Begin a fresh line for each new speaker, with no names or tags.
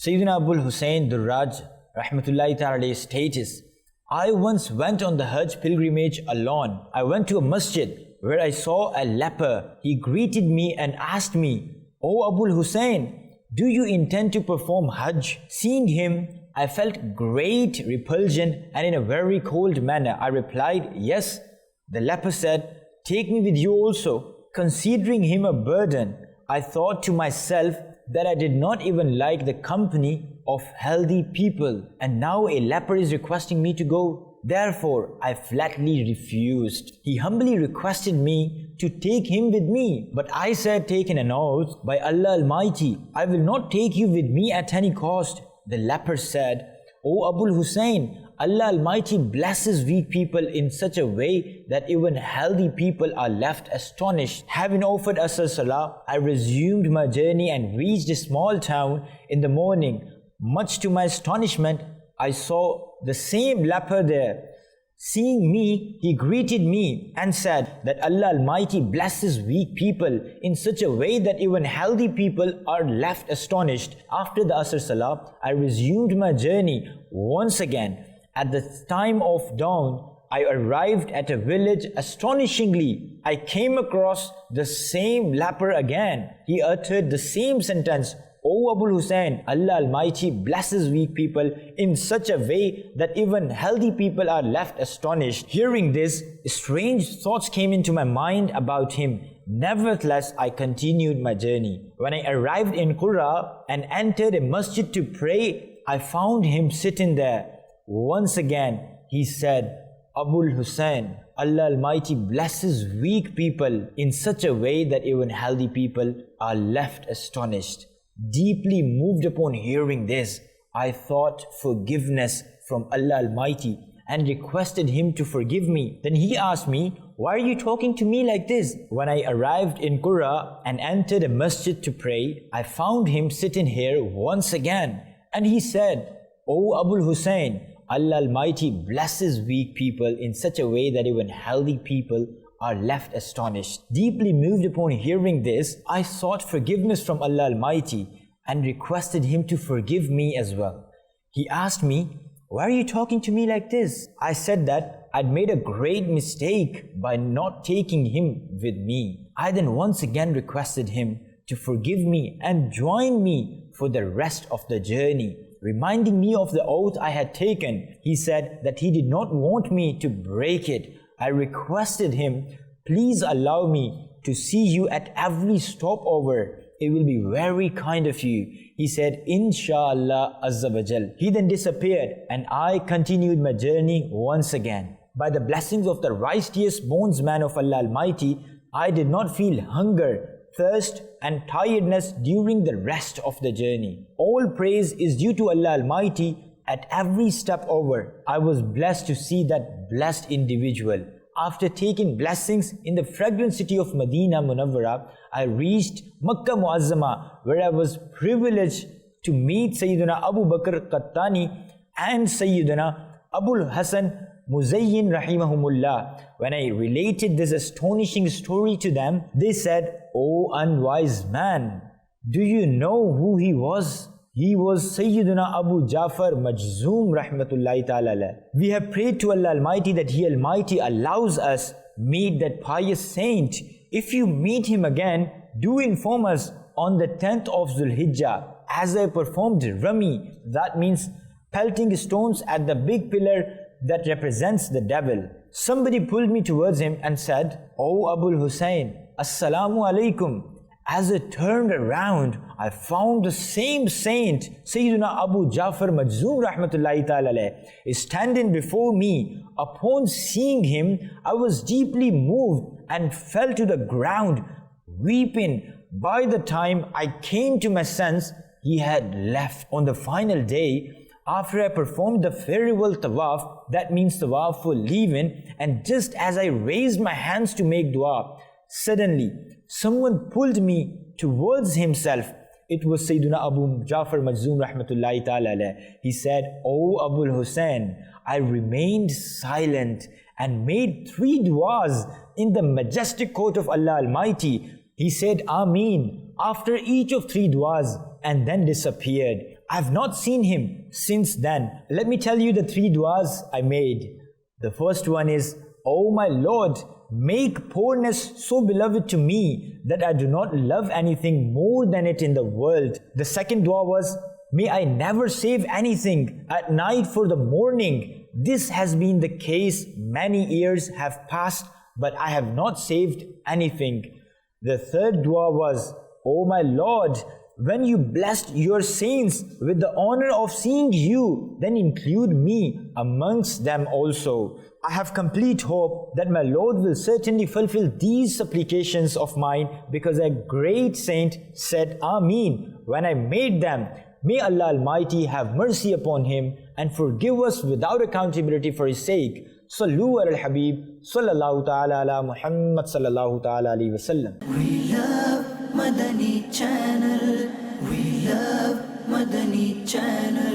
Sayyidina Abul Hussein Durraj Rahmatullahi Ta'ala states, I once went on the Hajj pilgrimage alone. I went to a masjid where I saw a leper. He greeted me and asked me, O Abul Hussein, do you intend to perform Hajj? Seeing him, I felt great repulsion and in a very cold manner. I replied, yes. The leper said, take me with you also. Considering him a burden, I thought to myself that I did not even like the company of healthy people, and now a leper is requesting me to go. Therefore, I flatly refused. He humbly requested me to take him with me, but I said, taking an oath by Allah Almighty, I will not take you with me at any cost. The leper said, O Abul Hussein, Allah Almighty blesses weak people in such a way that even healthy people are left astonished. Having offered Asr Salah, I resumed my journey and reached a small town in the morning. Much to my astonishment, I saw the same leper there. Seeing me, he greeted me and said that Allah Almighty blesses weak people in such a way that even healthy people are left astonished. After the Asr Salah, I resumed my journey once again. At the time of dawn, I arrived at a village. Astonishingly, I came across the same leper again. He uttered the same sentence, O Abul Hussein, Allah Almighty blesses weak people in such a way that even healthy people are left astonished. Hearing this, strange thoughts came into my mind about him. Nevertheless, I continued my journey. When I arrived in Qurra and entered a masjid to pray, I found him sitting there. Once again, he said, Abul Hussein, Allah Almighty blesses weak people in such a way that even healthy people are left astonished. Deeply moved upon hearing this, I sought forgiveness from Allah Almighty and requested him to forgive me. Then he asked me, why are you talking to me like this? When I arrived in Qurra and entered a masjid to pray, I found him sitting here once again. And he said, O Abul Hussein, Allah Almighty blesses weak people in such a way that even healthy people are left astonished. Deeply moved upon hearing this, I sought forgiveness from Allah Almighty and requested him to forgive me as well. He asked me, why are you talking to me like this? I said that I'd made a great mistake by not taking him with me. I then once again requested him to forgive me and join me for the rest of the journey. Reminding me of the oath I had taken, he said that he did not want me to break it. I requested him, please allow me to see you at every stopover. It will be very kind of you. He said, Inshallah Azza wa Jal. He then disappeared and I continued my journey once again. By the blessings of the righteous bondsman of Allah Almighty, I did not feel hunger, thirst and tiredness during the rest of the journey. All praise is due to Allah Almighty at every step over. I was blessed to see that blessed individual. After taking blessings in the fragrant city of Medina Munawwara, I reached Makkah Muazzama, where I was privileged to meet Sayyidina Abu Bakr Qattani and Sayyidina Abul Hasan Muzayyin rahimahumullah. When I related this astonishing story to them, they said, O unwise man, do you know who he was? He was Sayyidina Abu Jafar Majzoom rahmatullahi ta'ala. We have prayed to Allah Almighty that He Almighty allows us meet that pious saint. If you meet him again, do inform us on the 10th of Zulhijjah. As I performed Rami, that means pelting stones at the big pillar that represents the devil. Somebody pulled me towards him and said, O Abul Hussein, Assalamu alaikum. As I turned around, I found the same saint, Sayyidina Abu Jafar Majzoom rahmatullahi ta'ala, is standing before me. Upon seeing him, I was deeply moved and fell to the ground, weeping. By the time I came to my sense, he had left. On the final day, after I performed the farewell tawaf, that means tawaf for leaving, and just as I raised my hands to make dua, suddenly someone pulled me towards himself. It was Sayyidina Abu Jafar Majzoom rahmatullahi ta'ala. He said, O Abul Hussein, I remained silent and made 3 du'as in the majestic court of Allah Almighty. He said, Ameen, after each of 3 du'as and then disappeared. I have not seen him since then. Let me tell you the 3 du'as I made. The first one is, O my Lord, make poorness so beloved to me that I do not love anything more than it in the world. The second dua was, may I never save anything at night for the morning. This has been the case. Many years have passed, but I have not saved anything. The third dua was, O my Lord, when you blessed your saints with the honor of seeing you, then include me amongst them also. I have complete hope that my Lord will certainly fulfill these supplications of mine, because a great saint said Ameen when I made them. May Allah Almighty have mercy upon him and forgive us without accountability for his sake. Sallu ala al-Habib sallallahu ta'ala ala Muhammad sallallahu ta'ala alayhi wa sallam.
We love Madani Channel. We love Madani Channel.